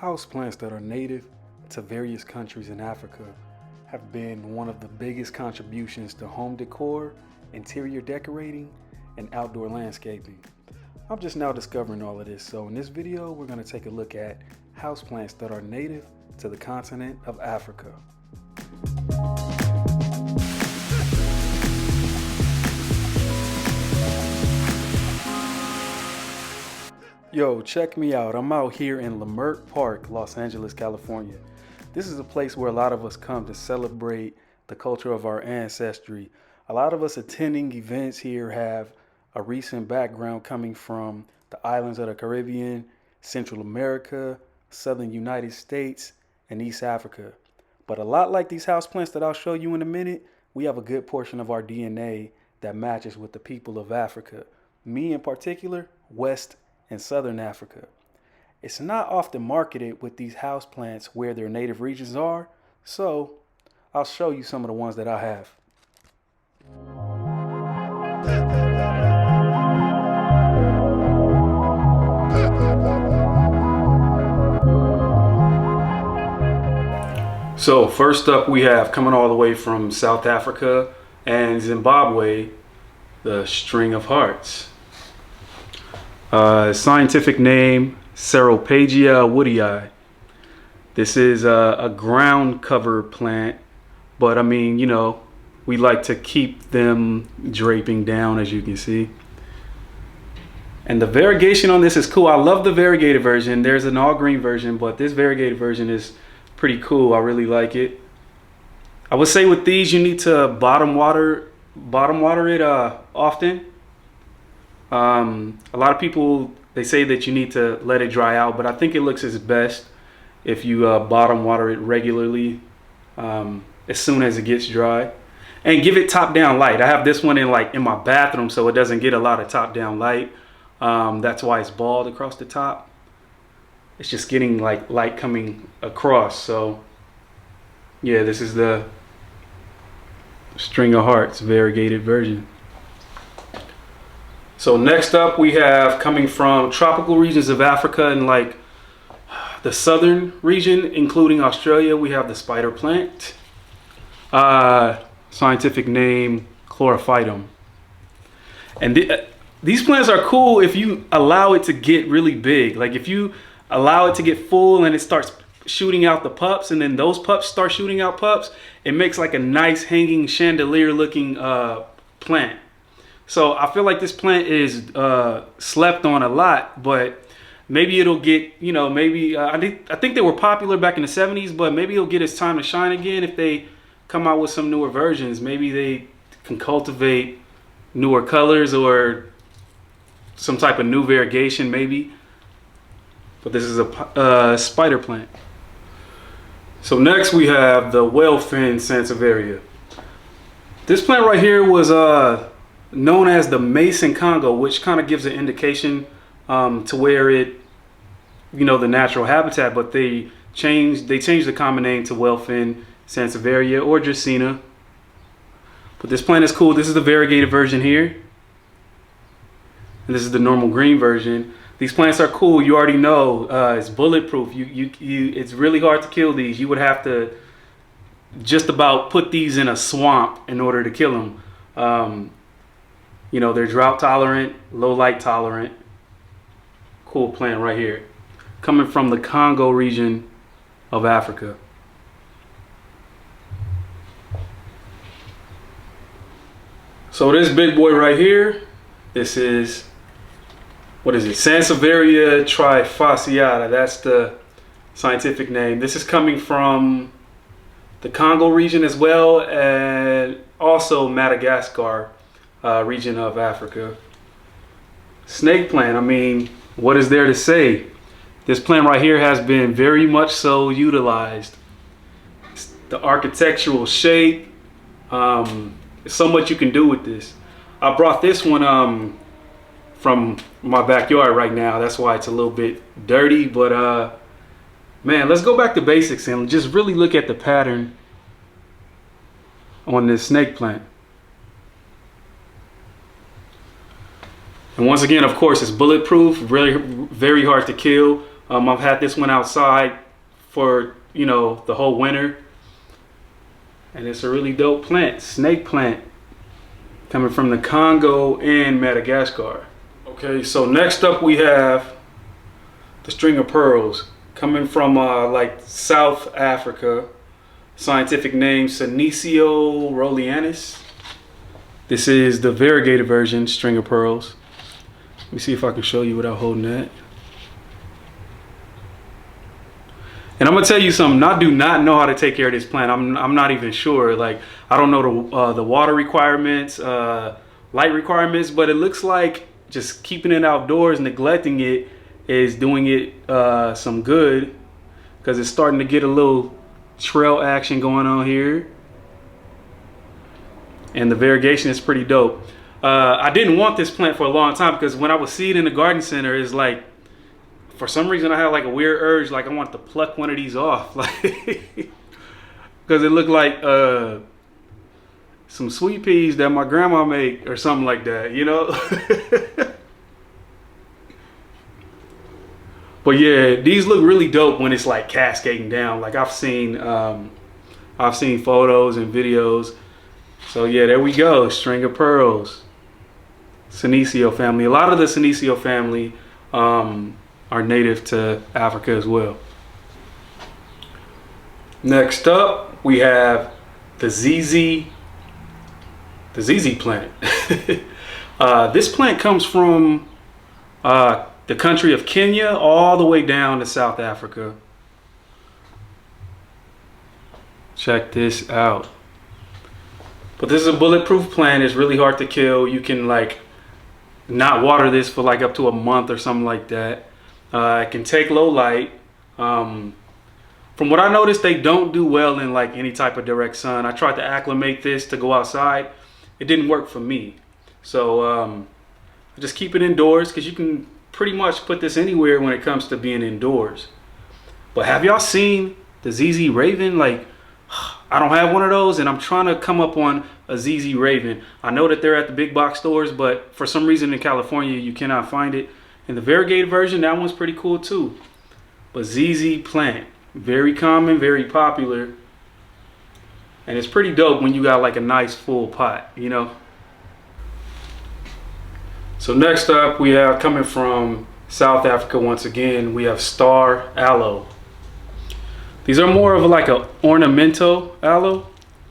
Houseplants that are native to various countries in Africa have been one of the biggest contributions to home decor, interior decorating, and outdoor landscaping. I'm just now discovering all of this, so in this video we're going to take a look at houseplants that are native to the continent of Africa. Yo, check me out. I'm out here in Leimert Park, Los Angeles, California. This is a place where a lot of us come to celebrate the culture of our ancestry. A lot of us attending events here have a recent background coming from the islands of the Caribbean, Central America, Southern United States, and East Africa. But a lot like these houseplants that I'll show you in a minute, we have a good portion of our DNA that matches with the people of Africa. Me in particular, West and Southern Africa. It's not often marketed with these houseplants where their native regions are, so I'll show you some of the ones that I have. So first up we have, coming all the way from South Africa and Zimbabwe, the string of hearts. Scientific name, Ceropagia woodii. This is a ground cover plant, but I mean, you know, we like to keep them draping down, as you can see. And the variegation on this is cool. I love the variegated version. There's an all green version, but this variegated version is pretty cool. I really like it. I would say with these, you need to bottom water it often. A lot of people, they say that you need to let it dry out, but I think it looks its best if you bottom water it regularly as soon as it gets dry, and give it top down light. I have this one in my bathroom, so it doesn't get a lot of top down light. That's why it's bald across the top. It's just getting like light coming across. So yeah, this is the string of hearts variegated version. So next up we have, coming from tropical regions of Africa and like the southern region, including Australia, we have the spider plant. Scientific name, Chlorophytum. And these plants are cool if you allow it to get really big. Like if you allow it to get full and it starts shooting out the pups, and then those pups start shooting out pups, it makes like a nice hanging chandelier looking plant. So I feel like this plant is slept on a lot, but maybe it'll get, you know, maybe I think they were popular back in the 70s, but maybe it'll get its time to shine again if they come out with some newer versions. Maybe they can cultivate newer colors or some type of new variegation maybe. But this is a spider plant. So next we have the whale-fin sansevieria. This plant right here was known as the Mason Congo, which kind of gives an indication to where it, you know, the natural habitat, but they changed the common name to whale-fin sansevieria or Dracaena. But this plant is cool. This is the variegated version here, and this is the normal green version. These plants are cool. You already know it's bulletproof. It's really hard to kill these. You would have to just about put these in a swamp in order to kill them. You know, they're drought tolerant, low light tolerant. Cool plant right here, coming from the Congo region of Africa. So this big boy right here, this is, what is it? Sansevieria trifasciata. That's the scientific name. This is coming from the Congo region as well, and also Madagascar region of Africa. Snake plant, I mean, what is there to say? This plant right here has been very much so utilized. It's the architectural shape, there's so much you can do with this. I brought this one from my backyard right now. That's why it's a little bit dirty, but man, let's go back to basics and just really look at the pattern on this snake plant. And once again, of course, it's bulletproof, really very hard to kill. I've had this one outside for, you know, the whole winter. And it's a really dope plant, snake plant, coming from the Congo and Madagascar. Okay, so next up we have the string of pearls, coming from like South Africa. Scientific name Senecio rolianus. This is the variegated version, string of pearls. Let me see if I can show you without holding that. And I'm gonna tell you something. I do not know how to take care of this plant. I'm not even sure. Like, I don't know the water requirements, light requirements, but it looks like just keeping it outdoors, neglecting it, is doing it some good, because it's starting to get a little trail action going on here, and the variegation is pretty dope. I didn't want this plant for a long time, because when I would see it in the garden center, it's like, for some reason I had like a weird urge, like I want to pluck one of these off, like, because it looked like some sweet peas that my grandma made or something like that, you know. But yeah, these look really dope when it's like cascading down. Like I've seen photos and videos. So yeah, there we go, string of pearls, Senecio family. A lot of the Senecio family are native to Africa as well. Next up, we have the ZZ plant. This plant comes from the country of Kenya all the way down to South Africa. Check this out. But this is a bulletproof plant. It's really hard to kill. You can like not water this for like up to a month or something like that. It can take low light. From what I noticed, they don't do well in like any type of direct sun. I tried to acclimate this to go outside. It didn't work for me. So I just keep it indoors, because you can pretty much put this anywhere when it comes to being indoors. But have y'all seen the ZZ Raven? Like, I don't have one of those, and I'm trying to come up on a ZZ Raven. I know that they're at the big box stores, but for some reason in California you cannot find it. And the variegated version, that one's pretty cool too. But ZZ plant, very common, very popular, and it's pretty dope when you got like a nice full pot, you know. So next up, we have, coming from South Africa once again, we have star aloe. These are more of like a ornamental aloe.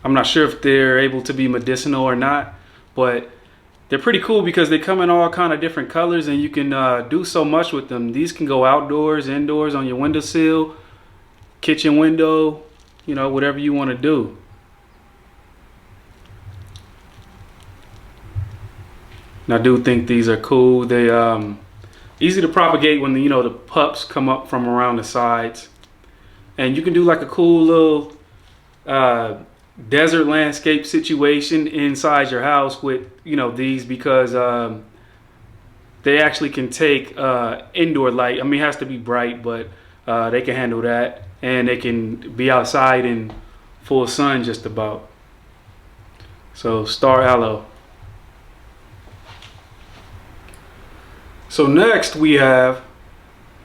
I'm not sure if they're able to be medicinal or not, but they're pretty cool because they come in all kind of different colors, and you can do so much with them. These can go outdoors, indoors, on your windowsill, kitchen window, you know, whatever you want to do. And I do think these are cool. They easy to propagate when you know the pups come up from around the sides, and you can do like a cool little desert landscape situation inside your house with, you know, these, because they actually can take indoor light. I mean, it has to be bright, but they can handle that, and they can be outside in full sun just about. So star aloe. So next we have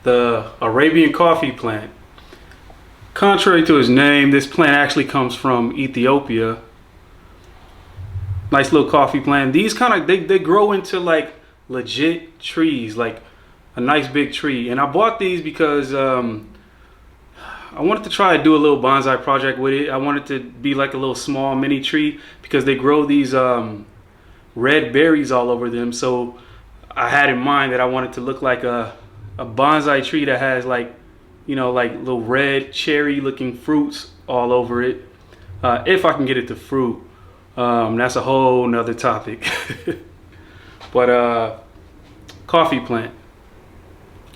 the Arabian coffee plant. Contrary to its name, this plant actually comes from Ethiopia. Nice little coffee plant. These kind of, they grow into like legit trees, like a nice big tree. And I bought these because I wanted to try to do a little bonsai project with it. I wanted to be like a little small mini tree, because they grow these red berries all over them. So I had in mind that I wanted to look like a bonsai tree that has like, you know, like little red cherry looking fruits all over it. If I can get it to fruit. That's a whole nother topic. But coffee plant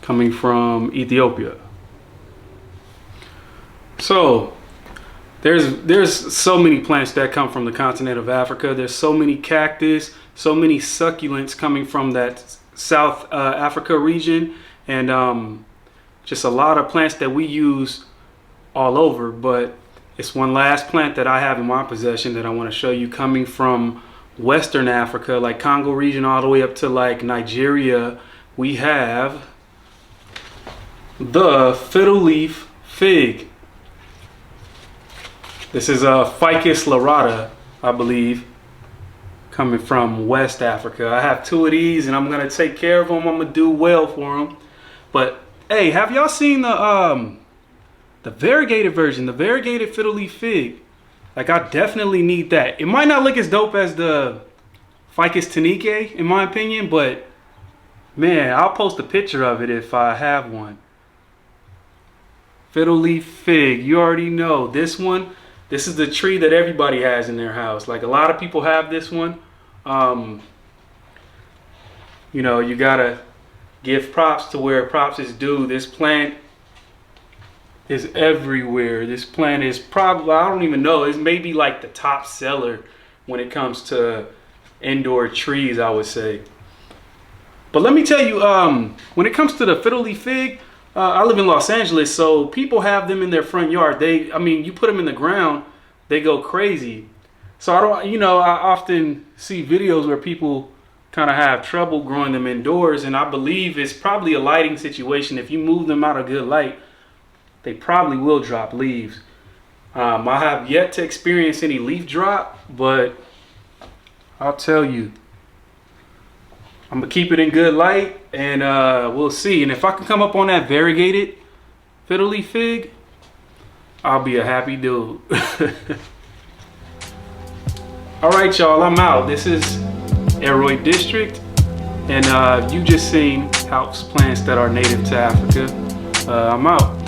coming from Ethiopia. So there's so many plants that come from the continent of Africa. There's so many cactus, so many succulents coming from that South Africa region, and just a lot of plants that we use all over. But it's one last plant that I have in my possession that I want to show you, coming from Western Africa, like Congo region all the way up to like Nigeria. We have the Fiddle Leaf Fig. This is a Ficus lyrata, I believe, coming from West Africa. I have 2 of these, and I'm gonna take care of them. I'm gonna do well for them. But hey, have y'all seen the variegated version, the variegated Fiddle Leaf Fig? Like, I definitely need that. It might not look as dope as the Ficus Tanique, in my opinion, but man, I'll post a picture of it if I have one. Fiddle Leaf Fig, you already know this one. This is the tree that everybody has in their house. Like, a lot of people have this one. You know, you gotta give props to where props is due. This plant is everywhere. This plant is probably, I don't even know, it's maybe like the top seller when it comes to indoor trees, I would say. But let me tell you, when it comes to the Fiddle Leaf Fig, I live in Los Angeles, so people have them in their front yard. I mean, you put them in the ground, they go crazy. So I often see videos where people kind of have trouble growing them indoors, and I believe it's probably a lighting situation. If you move them out of good light, they probably will drop leaves. I have yet to experience any leaf drop, but I'll tell you, I'm gonna keep it in good light, and we'll see. And if I can come up on that variegated Fiddle Leaf Fig, I'll be a happy dude. All right, y'all, I'm out. This is Aroy District, and you just seen house plants that are native to Africa. I'm out.